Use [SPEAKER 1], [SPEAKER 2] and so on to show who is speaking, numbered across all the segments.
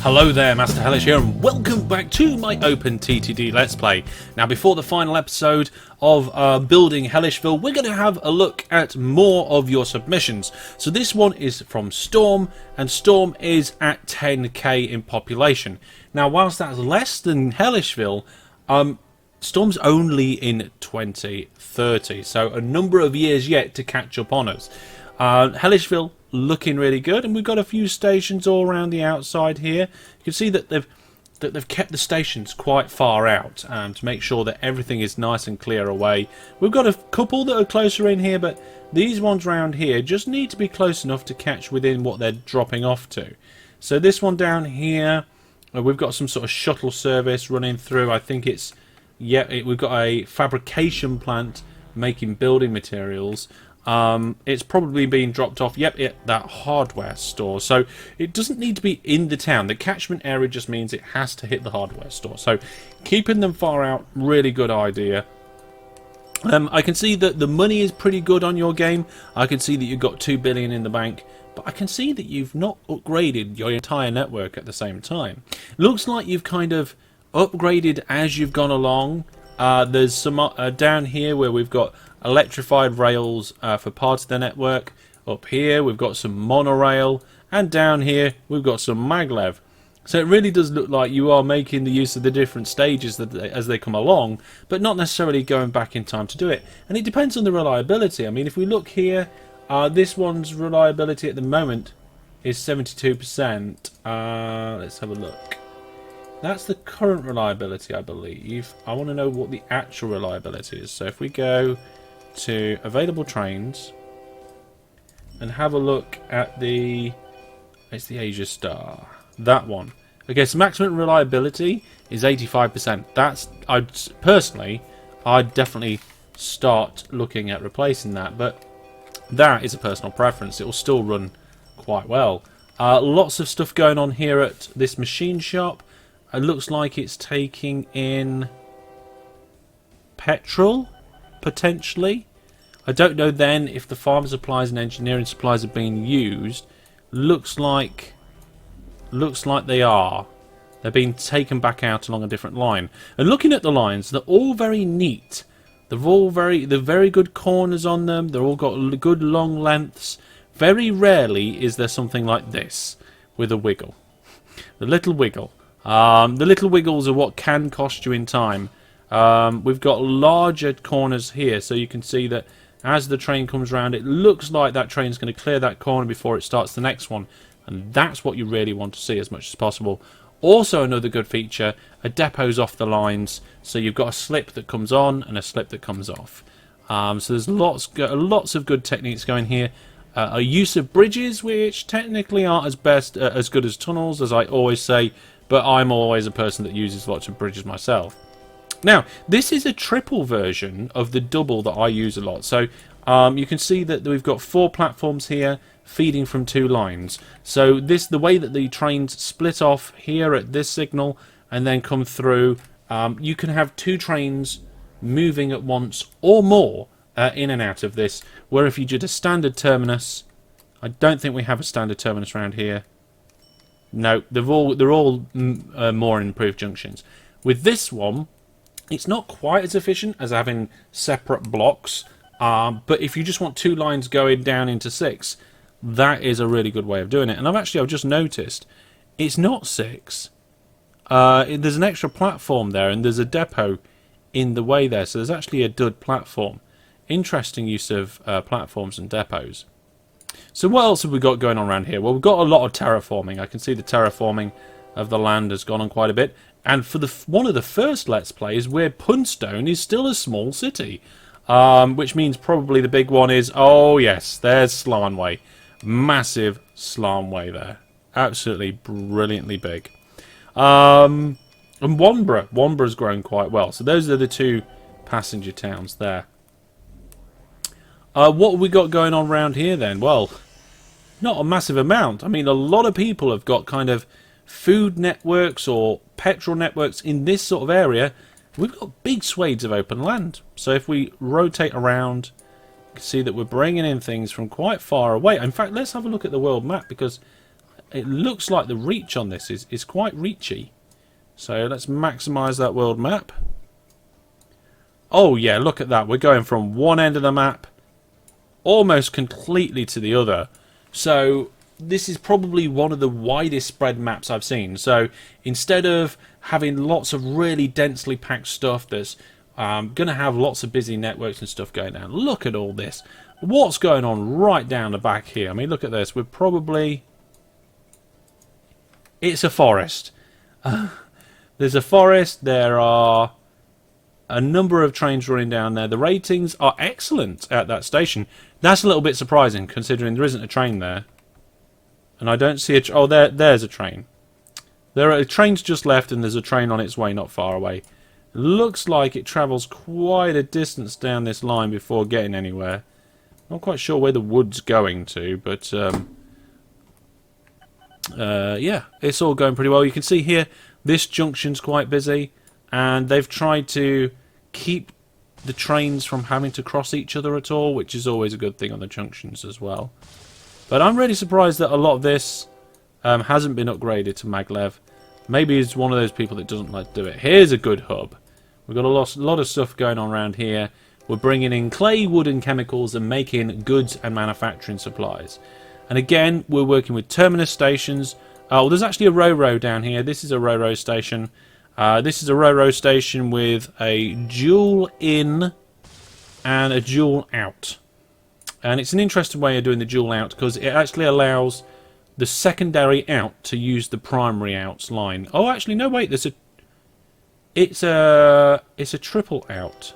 [SPEAKER 1] Hello there, Master Hellish here, and welcome back to my OpenTTD Let's Play. Now, before the final episode of building Hellishville, we're going to have a look at more of your submissions. So this one is from Storm, and Storm is at 10k in population. Now, whilst that's less than Hellishville, Storm's only in 2030, so a number of years yet to catch up on us. Hellishville looking really good, and we've got a few stations all around the outside here. You can see that they've kept the stations quite far out to make sure that everything is nice and clear away. We've got a couple that are closer in here, but these ones around here just need to be close enough to catch within what they're dropping off to. So this one down here, we've got some sort of shuttle service running through. I think it's we've got a fabrication plant making building materials. It's probably being dropped off, that hardware store. So it doesn't need to be in the town. The catchment area just means it has to hit the hardware store. So keeping them far out, really good idea. I can see that the money is pretty good on your game. I can see that you've got 2 billion in the bank, but I can see that you've not upgraded your entire network at the same time. Looks like you've kind of upgraded as you've gone along. There's some down here where we've got electrified rails for parts of the network. Up here we've got some monorail, and down here we've got some maglev. So it really does look like you are making the use of the different stages as they come along, but not necessarily going back in time to do it. And it depends on the reliability. I mean, if we look here, this one's reliability at the moment is 72%. Let's have a look. That's the current reliability, I believe. I want to know what the actual reliability is. So if we go to available trains and have a look at it's the Asia Star, that one. Okay, so maximum reliability is 85%. I'd definitely start looking at replacing that, but that is a personal preference. It will still run quite well. Lots of stuff going on here at this machine shop. It looks like it's taking in petrol, potentially. I don't know then if the farm supplies and engineering supplies are being used. Looks like they are. They're being taken back out along a different line. And looking at the lines, they're all very neat. They're very good corners on them. They're all got good long lengths. Very rarely is there something like this with a wiggle. The little wiggle. The little wiggles are what can cost you in time. We've got larger corners here, so you can see that as the train comes around, it looks like that train's going to clear that corner before it starts the next one, and that's what you really want to see as much as possible. Also, another good feature, a depot's off the lines, so you've got a slip that comes on and a slip that comes off. So there's lots of good techniques going here. A use of bridges, which technically aren't as good as tunnels, as I always say, but I'm always a person that uses lots of bridges myself. Now, this is a triple version of the double that I use a lot. So you can see that we've got 4 platforms here feeding from 2 lines. So the way that the trains split off here at this signal and then come through, you can have 2 trains moving at once or more in and out of this. Where if you did a standard terminus, I don't think we have a standard terminus around here. No, they're all more improved junctions. With this one, it's not quite as efficient as having separate blocks, but if you just want 2 lines going down into 6, that is a really good way of doing it. And I've just noticed it's not 6. There's an extra platform there, and there's a depot in the way there, so there's actually a dud platform. Interesting use of platforms and depots. So what else have we got going on around here? Well, we've got a lot of terraforming. I can see the terraforming of the land has gone on quite a bit. And for one of the first Let's Plays, where Punstone is still a small city. Which means probably the big one is, oh yes, there's Slanway. Massive Slanway there. Absolutely brilliantly big. And Wanborough's grown quite well. So those are the 2 passenger towns there. What have we got going on around here then? Well, not a massive amount. I mean, a lot of people have got kind of food networks or petrol networks in this sort of area. We've got big swathes of open land. So if we rotate around, you can see that we're bringing in things from quite far away. In fact, let's have a look at the world map, because it looks like the reach on this is quite reachy. So let's maximise that world map. Oh yeah, look at that. We're going from one end of the map almost completely to the other. So this is probably one of the widest spread maps I've seen. So instead of having lots of really densely packed stuff that's going to have lots of busy networks and stuff going down, look at all this. What's going on right down the back here? I mean, look at this. We're probably... It's a forest. There's a forest. There are a number of trains running down there. The ratings are excellent at that station. That's a little bit surprising, considering there isn't a train there. And I don't see a... Oh, there's a train. There are trains just left, and there's a train on its way not far away. Looks like it travels quite a distance down this line before getting anywhere. Not quite sure where the wood's going to, but... yeah, it's all going pretty well. You can see here, this junction's quite busy, and they've tried to keep the trains from having to cross each other at all, which is always a good thing on the junctions as well. But I'm really surprised that a lot of this hasn't been upgraded to MacLeod. Maybe he's one of those people that doesn't like to do it. Here's a good hub. We've got a lot of stuff going on around here. We're bringing in clay, wood and chemicals and making goods and manufacturing supplies. And again, we're working with terminus stations. Oh, there's actually a Ro-Ro down here. This is a Ro-Ro station. This is a Ro-Ro station with a dual in and a dual out. And it's an interesting way of doing the dual out because it actually allows the secondary out to use the primary out's line. Oh, actually, no, wait. It's a triple out.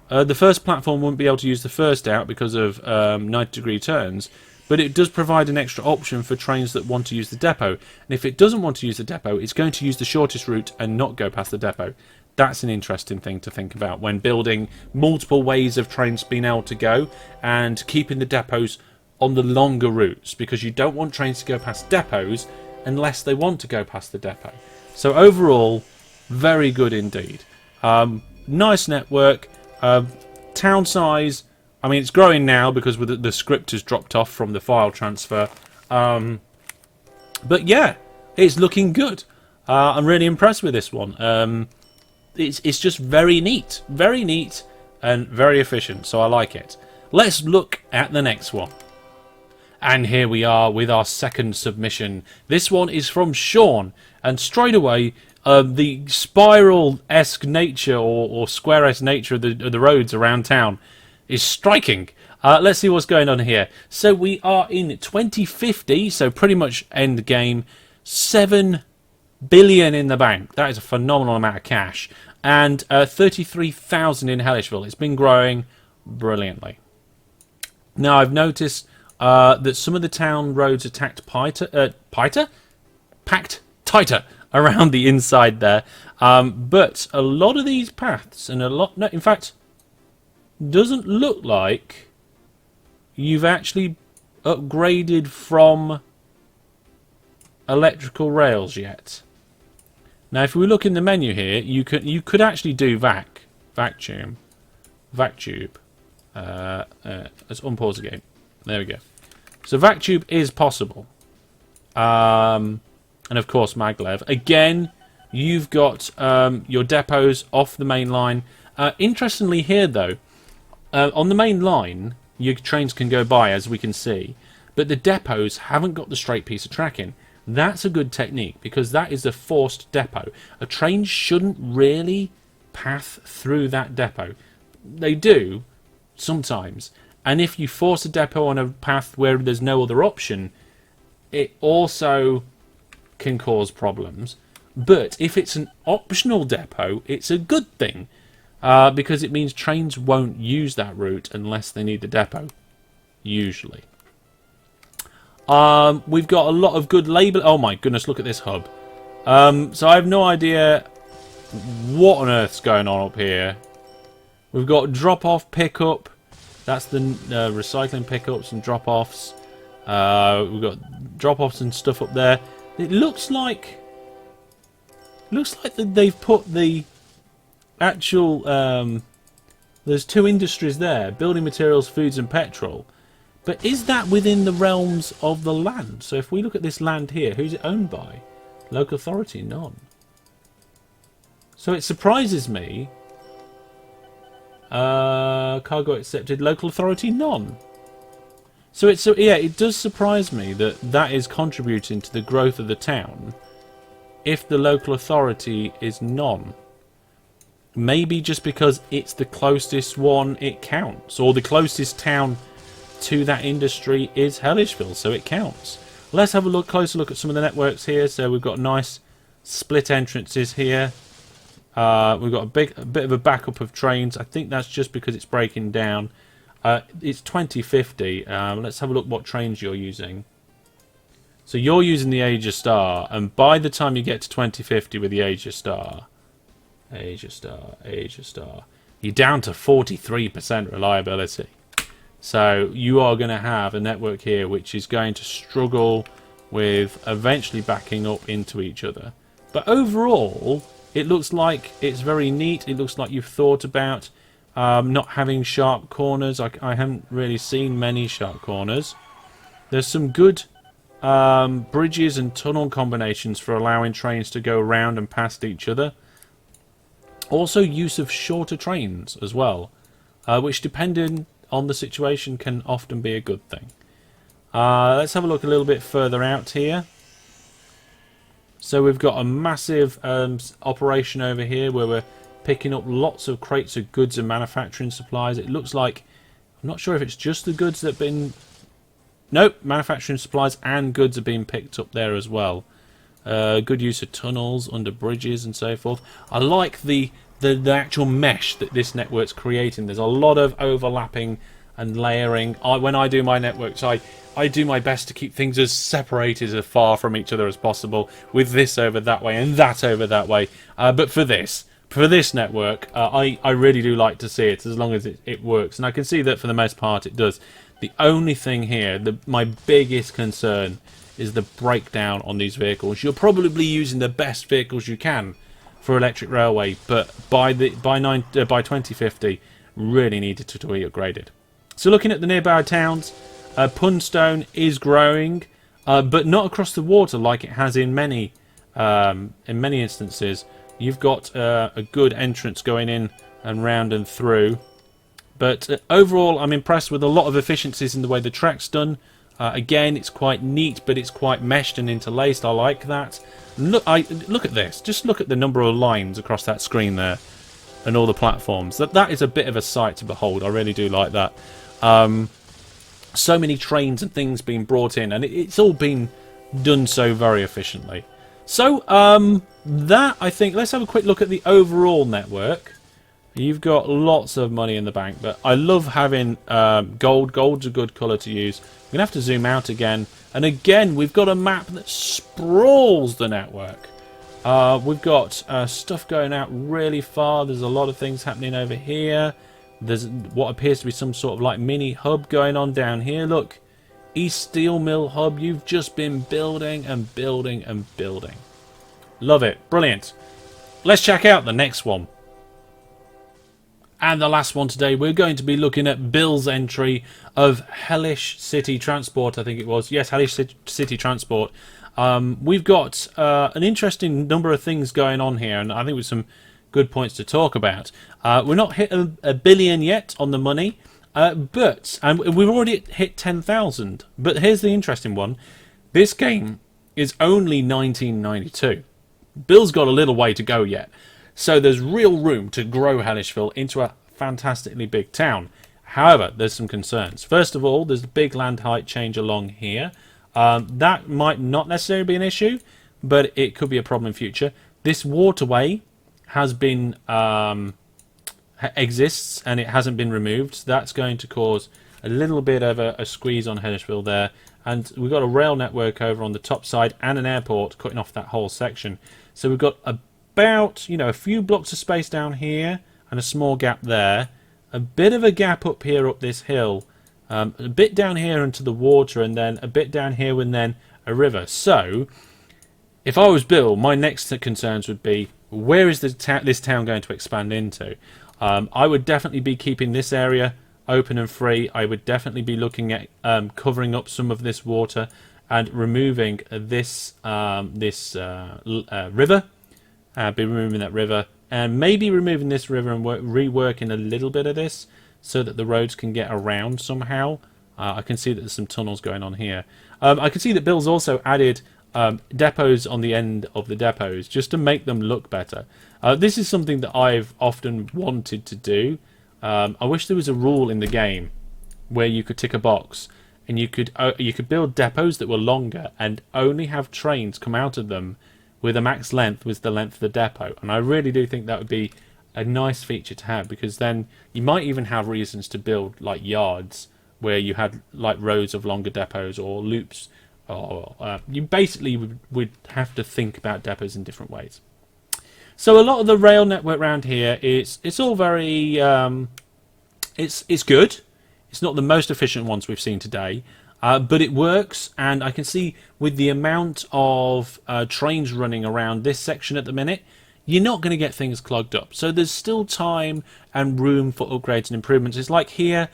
[SPEAKER 1] The first platform wouldn't be able to use the first out because of 90-degree turns, but it does provide an extra option for trains that want to use the depot. And if it doesn't want to use the depot, it's going to use the shortest route and not go past the depot. That's an interesting thing to think about when building multiple ways of trains being able to go and keeping the depots on the longer routes, because you don't want trains to go past depots unless they want to go past the depot. So overall, very good indeed. Nice network. Town size, I mean, it's growing now because the script has dropped off from the file transfer. But yeah, it's looking good. I'm really impressed with this one. It's just very neat and very efficient, so I like it. Let's look at the next one. And here we are with our second submission. This one is from Shawn, and straight away, the spiral-esque nature or square-esque nature of the roads around town is striking. Let's see what's going on here. So we are in 2050, so pretty much end game. 7 billion in the bank. That is a phenomenal amount of cash. And 33,000 in Hellishville. It's been growing brilliantly. Now I've noticed that some of the town roads are packed tighter around the inside there, but a lot of these paths and no, in fact, doesn't look like you've actually upgraded from electrical rails yet. Now, if we look in the menu here, you could actually do vactube. Let's unpause the game. There we go. So vactube is possible. And of course MacLeod. Again, you've got your depots off the main line. Interestingly here though, on the main line, your trains can go by, as we can see, but the depots haven't got the straight piece of tracking. That's a good technique because that is a forced depot. A train shouldn't really path through that depot. They do sometimes, and if you force a depot on a path where there's no other option, it also can cause problems. But if it's an optional depot, it's a good thing because it means trains won't use that route unless they need the depot, usually. We've got a lot of good label. Oh my goodness, look at this hub. So I have no idea what on earth's going on up here. We've got drop-off pickup. That's the recycling pickups and drop-offs. We've got drop-offs and stuff up there. It looks like they've put the actual there's two industries there: building materials, foods and petrol. But is that within the realms of the land? So if we look at this land here, who's it owned by? Local authority, none. So it surprises me. Cargo accepted, local authority, none. So yeah, it does surprise me that that is contributing to the growth of the town if the local authority is none. Maybe just because it's the closest one, it counts, or the closest town to that industry is Hellishville, so it counts. Let's have a closer look at some of the networks here. So we've got nice split entrances here. We've got a bit of a backup of trains. I think that's just because it's breaking down. It's 2050. Let's have a look what trains you're using. So you're using the Asia Star, and by the time you get to 2050 with the Asia Star, you're down to 43% reliability. So you are going to have a network here which is going to struggle with eventually backing up into each other. But overall, it looks like it's very neat. It looks like you've thought about not having sharp corners. I haven't really seen many sharp corners. There's some good bridges and tunnel combinations for allowing trains to go around and past each other. Also use of shorter trains as well, which depending on the situation can often be a good thing. Let's have a look a little bit further out here. So we've got a massive operation over here where we're picking up lots of crates of goods and manufacturing supplies. It looks like, I'm not sure if it's just the goods that have been... Nope, manufacturing supplies and goods are being picked up there as well. Good use of tunnels under bridges and so forth. I like the actual mesh that this network's creating. There's a lot of overlapping and layering. When I do my networks, I do my best to keep things as separated as far from each other as possible, with this over that way and that over that way. But for this network, I really do like to see it as long as it works. And I can see that for the most part it does. The only thing here, my biggest concern, is the breakdown on these vehicles. You're probably using the best vehicles you can for electric railway, but by 2050, really needed to be upgraded. So looking at the nearby towns, Punstone is growing, but not across the water like it has in many instances. You've got a good entrance going in and round and through. But overall, I'm impressed with a lot of efficiencies in the way the track's done. Again, it's quite neat, but it's quite meshed and interlaced. I like that. Look at this. Just look at the number of lines across that screen there, and all the platforms. That is a bit of a sight to behold. I really do like that. So many trains and things being brought in, and it's all been done so very efficiently. So that, I think, let's have a quick look at the overall network. You've got lots of money in the bank, but I love having gold. Gold's a good colour to use. We're going to have to zoom out again. And again, we've got a map that sprawls the network. We've got stuff going out really far. There's a lot of things happening over here. There's what appears to be some sort of like mini hub going on down here. Look, East Steel Mill Hub. You've just been building and building and building. Love it. Brilliant. Let's check out the next one. And the last one today, we're going to be looking at Bill's entry of Hellish City Transport, I think it was. Yes, Hellish City Transport. We've got an interesting number of things going on here, and I think with some good points to talk about. We're not hit a billion yet on the money, and we've already hit 10,000. But here's the interesting one. This game is only 1992. Bill's got a little way to go yet. So there's real room to grow Hellishville into a fantastically big town. However, there's some concerns. First of all, there's a big land height change along here. That might not necessarily be an issue, but it could be a problem in future. This waterway has been exists and it hasn't been removed. So that's going to cause a little bit of a squeeze on Hellishville there. And we've got a rail network over on the top side and an airport cutting off that whole section. So we've got about, a few blocks of space down here and a small gap there. A bit of a gap up here up this hill. A bit down here into the water, and then a bit down here and then a river. So, if I was Bill, my next concerns would be, where is this town going to expand into? I would definitely be keeping this area open and free, I would definitely be looking at covering up some of this water and removing this river. Be removing that river, and maybe removing this river and reworking a little bit of this so that the roads can get around somehow. I can see that there's some tunnels going on here. I can see that Bill's also added depots on the end of the depots just to make them look better. This is something that I've often wanted to do. I wish there was a rule in the game where you could tick a box and you could build depots that were longer and only have trains come out of them with a max length was the length of the depot. And I really do think that would be a nice feature to have, because then you might even have reasons to build like yards where you had like rows of longer depots or loops, or you basically would have to think about depots in different ways. So a lot of the rail network around here it's all very it's good. It's not the most efficient ones we've seen today, but it works, and I can see with the amount of trains running around this section at the minute, you're not going to get things clogged up. So there's still time and room for upgrades and improvements. It's like here,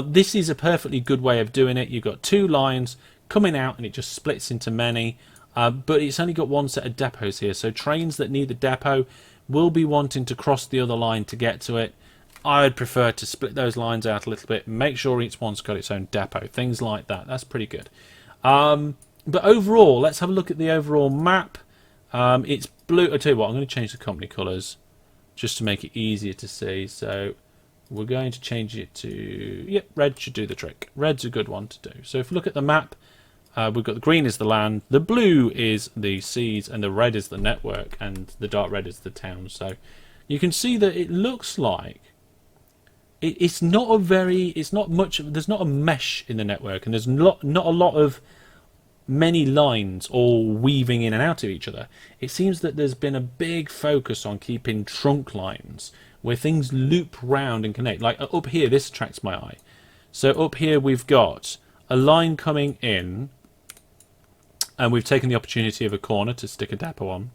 [SPEAKER 1] this is a perfectly good way of doing it. You've got two lines coming out and it just splits into many, but it's only got one set of depots here. So trains that need the depot will be wanting to cross the other line to get to it. I'd prefer to split those lines out a little bit, make sure each one's got its own depot, things like that. That's pretty good. But overall, let's have a look at the overall map. It's blue. I'll tell you what, I'm going to change the company colours just to make it easier to see. So we're going to change it to, yep, red should do the trick. Red's a good one to do. So if you look at the map, we've got the green is the land, the blue is the seas, and the red is the network, and the dark red is the town. So you can see that it looks like it's not a very, it's not much, there's not a mesh in the network, and there's not a lot of many lines all weaving in and out of each other. It seems that there's been a big focus on keeping trunk lines where things loop round and connect. Like up here, this attracts my eye. So up here we've got a line coming in, and we've taken the opportunity of a corner to stick a depot on,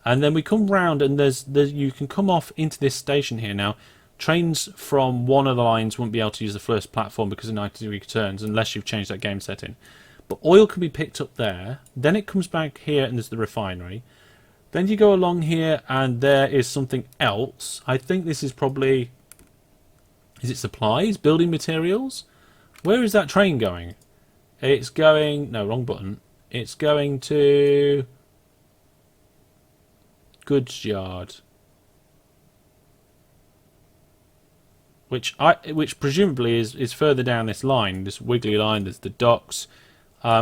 [SPEAKER 1] and then we come round and there's you can come off into this station here. Now trains from one of the lines won't be able to use the first platform because of 90-degree turns unless you've changed that game setting. But oil can be picked up there. Then it comes back here and there's the refinery. Then you go along here and there is something else. I think this is probably... Is it supplies? Building materials? Where is that train going? It's going... No, wrong button. It's going to... Goods yard. Which presumably is further down this line, this wiggly line. There's the docks.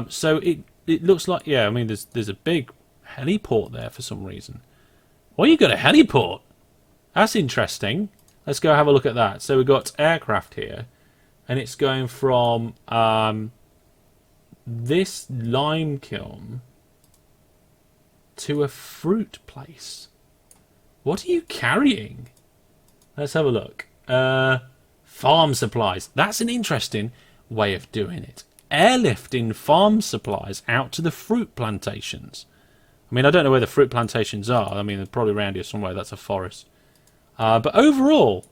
[SPEAKER 1] So it looks like, yeah, I mean, there's a big heliport there for some reason. Well, you got a heliport. That's interesting. Let's go have a look at that. So we've got aircraft here, and it's going from this lime kiln to a fruit place. What are you carrying? Let's have a look. Farm supplies. That's an interesting way of doing it. Airlifting farm supplies out to the fruit plantations. I mean, I don't know where the fruit plantations are. I mean, they're probably around here somewhere. That's a forest. But overall,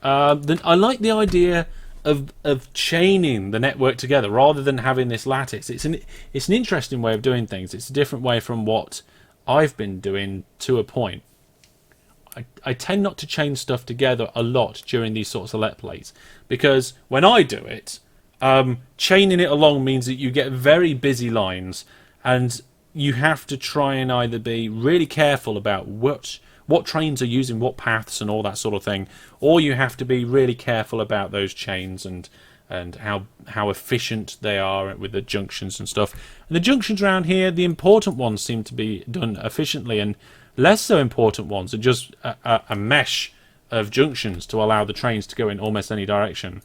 [SPEAKER 1] I like the idea of chaining the network together rather than having this lattice. It's an interesting way of doing things. It's a different way from what I've been doing to a point. I tend not to chain stuff together a lot during these sorts of let plays, because when I do it, chaining it along means that you get very busy lines, and you have to try and either be really careful about what trains are using what paths and all that sort of thing, or you have to be really careful about those chains and how efficient they are with the junctions and stuff. And the junctions around here, the important ones seem to be done efficiently, and less so important ones are just a mesh of junctions to allow the trains to go in almost any direction.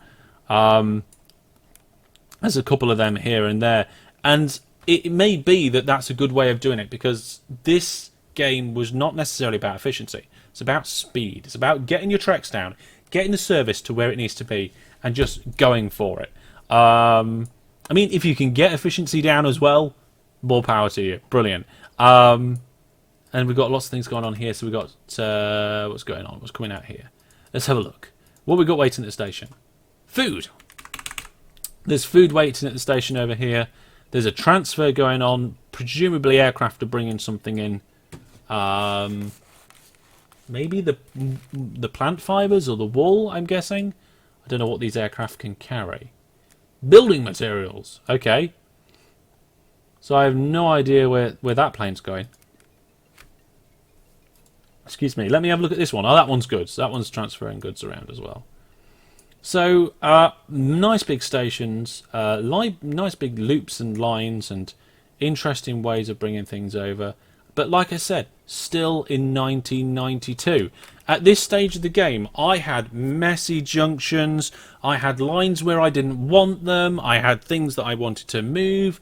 [SPEAKER 1] There's a couple of them here and there, and it may be that that's a good way of doing it, because this game was not necessarily about efficiency. It's about speed. It's about getting your tracks down, getting the service to where it needs to be, and just going for it. I mean, if you can get efficiency down as well, more power to you. Brilliant. And we've got lots of things going on here. So we've got what's going on? What's coming out here? Let's have a look. What we got waiting at the station? Food. There's food waiting at the station over here. There's a transfer going on. Presumably aircraft are bringing something in. Maybe the plant fibres or the wool, I'm guessing. I don't know what these aircraft can carry. Building materials. Okay. So I have no idea where that plane's going. Excuse me. Let me have a look at this one. Oh, that one's good. So that one's transferring goods around as well. So, nice big stations, nice big loops and lines and interesting ways of bringing things over. But like I said, still in 1992. At this stage of the game, I had messy junctions. I had lines where I didn't want them. I had things that I wanted to move.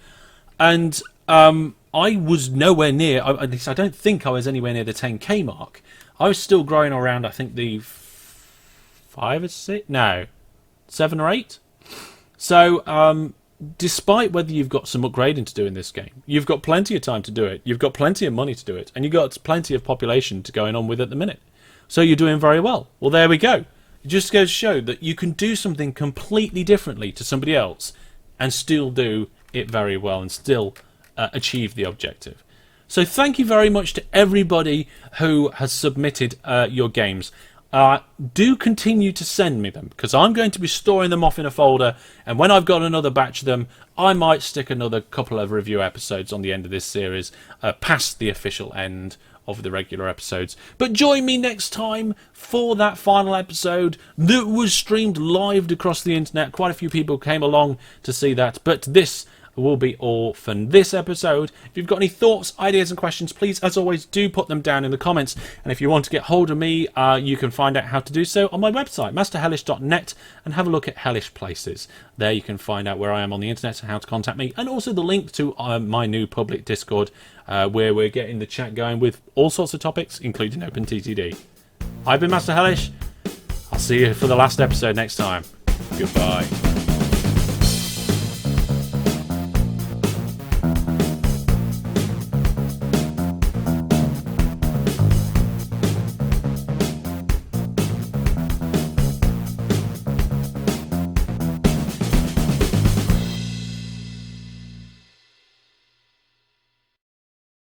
[SPEAKER 1] And I was nowhere near, at least I don't think I was anywhere near the 10k mark. I was still growing around, I think, the 5 or 6? No, 7 or 8? So, despite whether you've got some upgrading to do in this game, you've got plenty of time to do it, you've got plenty of money to do it, and you've got plenty of population to going on with at the minute. So you're doing very well. Well, there we go. It just goes to show that you can do something completely differently to somebody else and still do it very well and still achieve the objective. So thank you very much to everybody who has submitted your games. Do continue to send me them, because I'm going to be storing them off in a folder, and when I've got another batch of them, I might stick another couple of review episodes on the end of this series, past the official end of the regular episodes. But join me next time for that final episode that was streamed live across the internet. Quite a few people came along to see that, but this will be all for this episode. If you've got any thoughts, ideas and questions, please, as always, do put them down in the comments. And if you want to get hold of me, you can find out how to do so on my website, masterhellish.net, and have a look at Hellish Places. There you can find out where I am on the internet and how to contact me, and also the link to my new public Discord, where we're getting the chat going with all sorts of topics, including OpenTTD. I've been Master Hellish. I'll see you for the last episode next time. Goodbye.